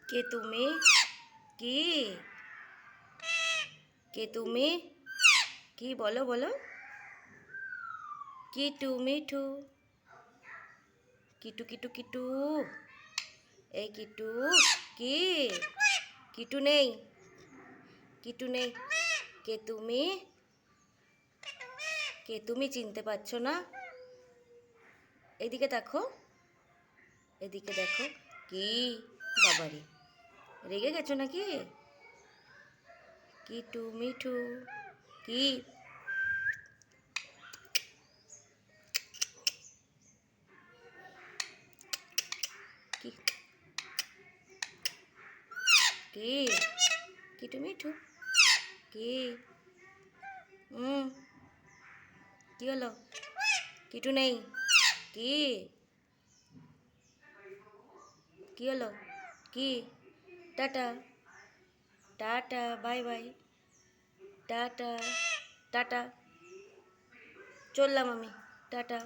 কে তুমি? কি? কে তুমি? কি বলো বলো? কিটু মিঠু, কিটু কিটু কিটু, এই কিটু। কি? কিটু নেই, কিটু নেই। কে তুমি? কে তুমি চিনতে পারছো না? এদিকে দেখো, এদিকে দেখো। কি? বাবারে, রেগে গেছো নাকি? কিটু মিঠু, কি? কি? কি? কিটু মিঠু, কি? কি হলো? কিটু নেই। কি? কি হলো? কি? Tata, tata, bye bye, tata, tata, চললাম আমি, টাটা।